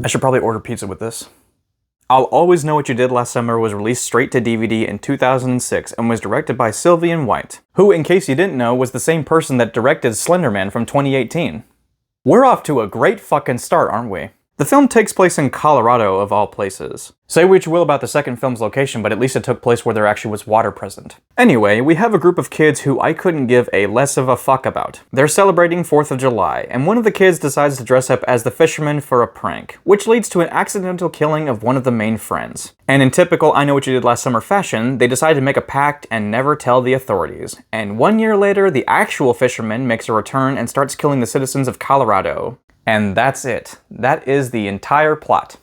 I should probably order pizza with this. I'll Always Know What You Did Last Summer was released straight to DVD in 2006 and was directed by Sylvian White, who, in case you didn't know, was the same person that directed Slender Man from 2018. We're off to a great fucking start, aren't we? The film takes place in Colorado, of all places. Say what you will about the second film's location, but at least it took place where there actually was water present. Anyway, we have a group of kids who I couldn't give a less of a fuck about. They're celebrating 4th of July, and one of the kids decides to dress up as the Fisherman for a prank, which leads to an accidental killing of one of the main friends. And in typical I Know What You Did Last Summer fashion, they decide to make a pact and never tell the authorities. And 1 year later, the actual Fisherman makes a return and starts killing the citizens of Colorado. And that's it. That is the entire plot.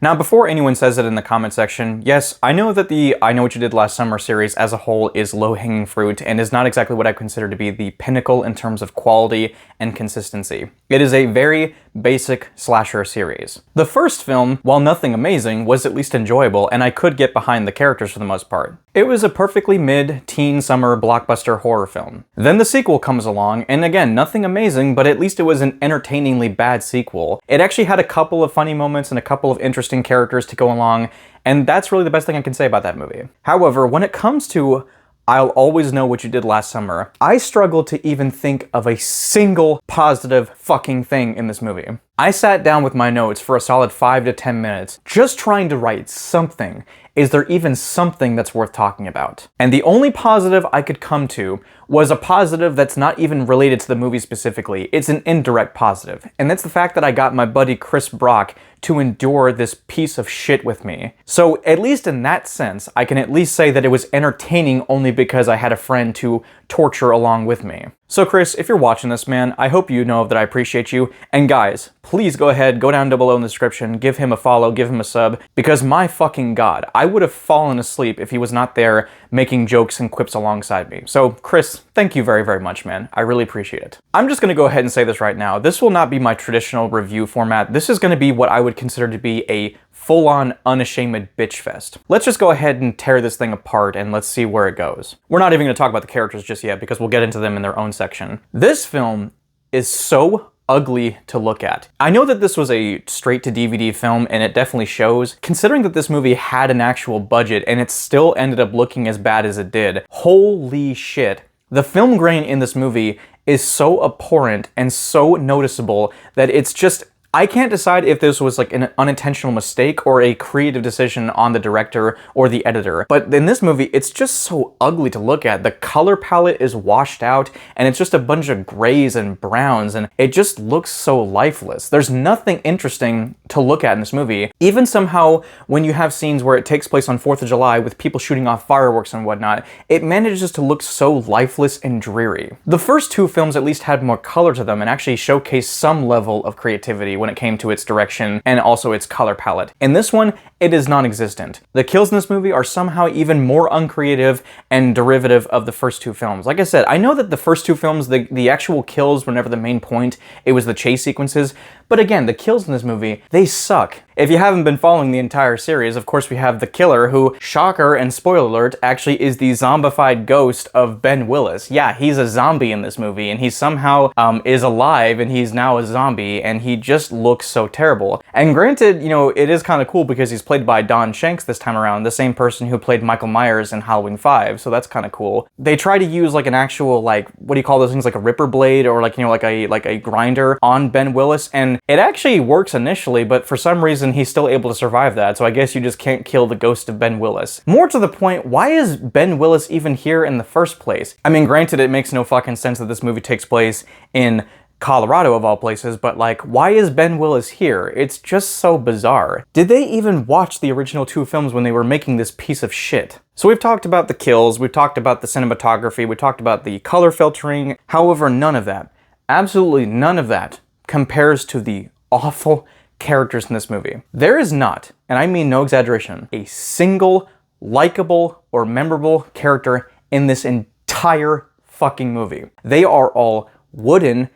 Now, before anyone says it in the comment section, yes, I know that the I Know What You Did Last Summer series as a whole is low-hanging fruit and is not exactly what I consider to be the pinnacle in terms of quality and consistency. It is a very basic slasher series. The first film, while nothing amazing, was at least enjoyable, and I could get behind the characters for the most part. It was a perfectly mid-teen summer blockbuster horror film. Then the sequel comes along, and again, nothing amazing, but at least it was an entertainingly bad sequel. It actually had a couple of funny moments and a couple of interesting characters to go along, and that's really the best thing I can say about that movie. However, when it comes to I'll Always Know What You Did Last Summer, I struggle to even think of a single positive fucking thing in this movie. I sat down with my notes for a solid 5 to 10 minutes, just trying to write something. Is there even something that's worth talking about? And the only positive I could come to was a positive that's not even related to the movie specifically. It's an indirect positive. And that's the fact that I got my buddy Chris Brock to endure this piece of shit with me. So at least in that sense, I can at least say that it was entertaining only because I had a friend to torture along with me. So Chris, if you're watching this, man, I hope you know that I appreciate you. And guys, please go ahead, go down below in the description, give him a follow, give him a sub, because my fucking god, I would have fallen asleep if he was not there making jokes and quips alongside me. So Chris, thank you very, very much, man. I really appreciate it. I'm just gonna go ahead and say this right now. This will not be my traditional review format. This is gonna be what I would consider to be a full-on unashamed bitch fest. Let's just go ahead and tear this thing apart and let's see where it goes. We're not even gonna talk about the characters just yet because we'll get into them in their own section. This film is so ugly to look at. I know that this was a straight-to-DVD film, and it definitely shows. Considering that this movie had an actual budget, and it still ended up looking as bad as it did, holy shit. The film grain in this movie is so abhorrent and so noticeable that it's just, I can't decide if this was like an unintentional mistake or a creative decision on the director or the editor. But in this movie, it's just so ugly to look at. The color palette is washed out and it's just a bunch of grays and browns and it just looks so lifeless. There's nothing interesting to look at in this movie. Even somehow, when you have scenes where it takes place on 4th of July with people shooting off fireworks and whatnot, it manages to look so lifeless and dreary. The first two films at least had more color to them and actually showcased some level of creativity when it came to its direction and also its color palette. In this one, it is non-existent. The kills in this movie are somehow even more uncreative and derivative of the first two films. Like I said, I know that the first two films, the actual kills were never the main point, it was the chase sequences, but again, the kills in this movie, they suck. If you haven't been following the entire series, of course we have the killer who, shocker and spoiler alert, actually is the zombified ghost of Ben Willis. Yeah, he's a zombie in this movie, and he somehow is alive, and he's now a zombie, and he just looks so terrible. And granted, you know, it is kind of cool because he's played by Don Shanks this time around, the same person who played Michael Myers in Halloween 5, so that's kind of cool. They try to use like an actual, like, what do you call those things, like a ripper blade or like, you know, like a grinder on Ben Willis, and it actually works initially, but for some reason he's still able to survive that, so I guess you just can't kill the ghost of Ben Willis. More to the point, why is Ben Willis even here in the first place? I mean, granted, it makes no fucking sense that this movie takes place in Colorado of all places, but like, why is Ben Willis here? It's just so bizarre. Did they even watch the original two films when they were making this piece of shit? So we've talked about the kills, we've talked about the cinematography, we talked about the color filtering, however, none of that, absolutely none of that compares to the awful characters in this movie. There is not, and I mean no exaggeration, a single likable or memorable character in this entire fucking movie. They are all wooden,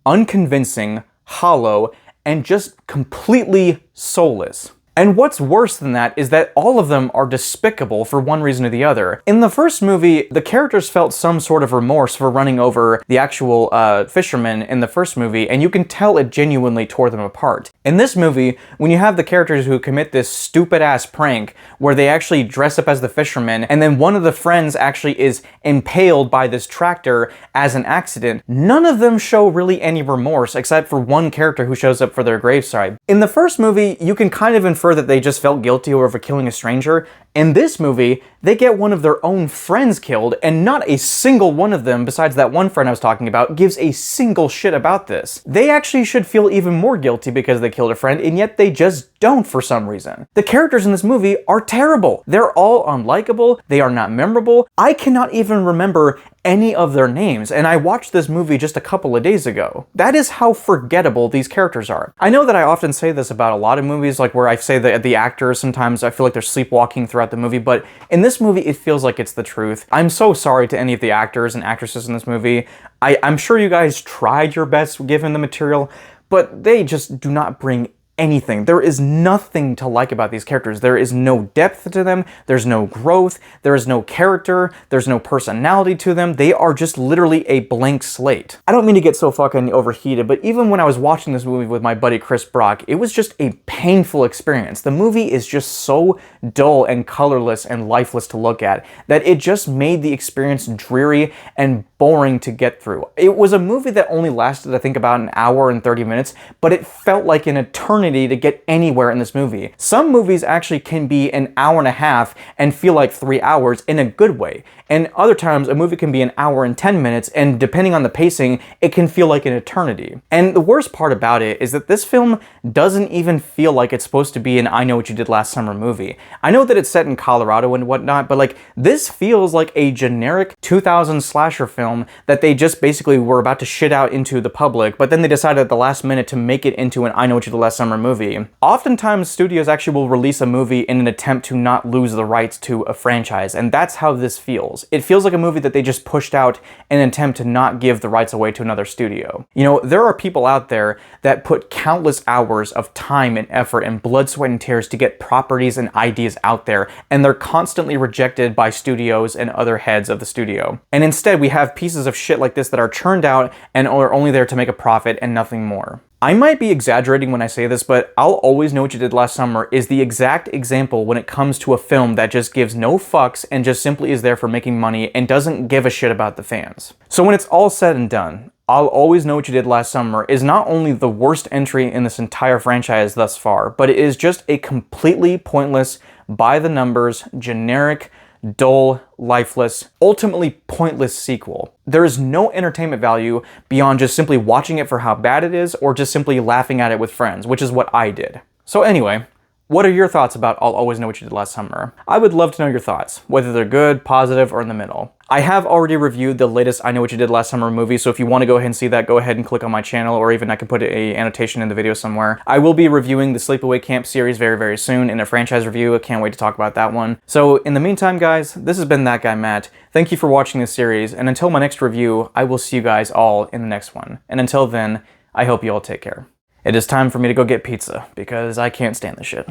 unconvincing, hollow, and just completely soulless. And what's worse than that is that all of them are despicable for one reason or the other. In the first movie, the characters felt some sort of remorse for running over the actual fisherman in the first movie, and you can tell it genuinely tore them apart. In this movie, when you have the characters who commit this stupid-ass prank where they actually dress up as the fisherman, and then one of the friends actually is impaled by this tractor as an accident, none of them show really any remorse except for one character who shows up for their graveside. In the first movie, you can kind of infer that they just felt guilty over killing a stranger. In this movie, they get one of their own friends killed, and not a single one of them, besides that one friend I was talking about, gives a single shit about this. They actually should feel even more guilty because they killed a friend, and yet they just don't for some reason. The characters in this movie are terrible. They're all unlikable, they are not memorable. I cannot even remember any of their names, and I watched this movie just a couple of days ago. That is how forgettable these characters are. I know that I often say this about a lot of movies, like where I say that the actors, sometimes I feel like they're sleepwalking throughout the movie, but in this movie, it feels like it's the truth. I'm so sorry to any of the actors and actresses in this movie. I'm sure you guys tried your best given the material, but they just do not bring anything. There is nothing to like about these characters. There is no depth to them, there's no growth, there is no character, there's no personality to them. They are just literally a blank slate. I don't mean to get so fucking overheated, but even when I was watching this movie with my buddy Chris Brock, it was just a painful experience. The movie is just so dull and colorless and lifeless to look at that it just made the experience dreary and boring to get through. It was a movie that only lasted, I think, about an hour and 30 minutes, but it felt like an eternity to get anywhere in this movie. Some movies actually can be an hour and a half and feel like 3 hours in a good way. And other times, a movie can be an hour and 10 minutes, and depending on the pacing, it can feel like an eternity. And the worst part about it is that this film doesn't even feel like it's supposed to be an I Know What You Did Last Summer movie. I know that it's set in Colorado and whatnot, but like, this feels like a generic 2000 slasher film that they just basically were about to shit out into the public, but then they decided at the last minute to make it into an I Know What You Did Last Summer movie. Oftentimes, studios actually will release a movie in an attempt to not lose the rights to a franchise, and that's how this feels. It feels like a movie that they just pushed out in an attempt to not give the rights away to another studio. You know, there are people out there that put countless hours of time and effort and blood, sweat, and tears to get properties and ideas out there, and they're constantly rejected by studios and other heads of the studio. And instead, we have pieces of shit like this that are churned out and are only there to make a profit and nothing more. I might be exaggerating when I say this, but I'll Always Know What You Did Last Summer is the exact example when it comes to a film that just gives no fucks and just simply is there for making money and doesn't give a shit about the fans. So when it's all said and done, I'll Always Know What You Did Last Summer is not only the worst entry in this entire franchise thus far, but it is just a completely pointless, by the numbers, generic, dull, lifeless, ultimately pointless sequel. There is no entertainment value beyond just simply watching it for how bad it is or just simply laughing at it with friends, which is what I did. So anyway, what are your thoughts about I'll Always Know What You Did Last Summer? I would love to know your thoughts, whether they're good, positive, or in the middle. I have already reviewed the latest I Know What You Did Last Summer movie, so if you want to go ahead and see that, go ahead and click on my channel, or even I can put an annotation in the video somewhere. I will be reviewing the Sleepaway Camp series very, very soon in a franchise review. I can't wait to talk about that one. So in the meantime, guys, this has been That Guy Matt. Thank you for watching this series, and until my next review, I will see you guys all in the next one. And until then, I hope you all take care. It is time for me to go get pizza, because I can't stand this shit.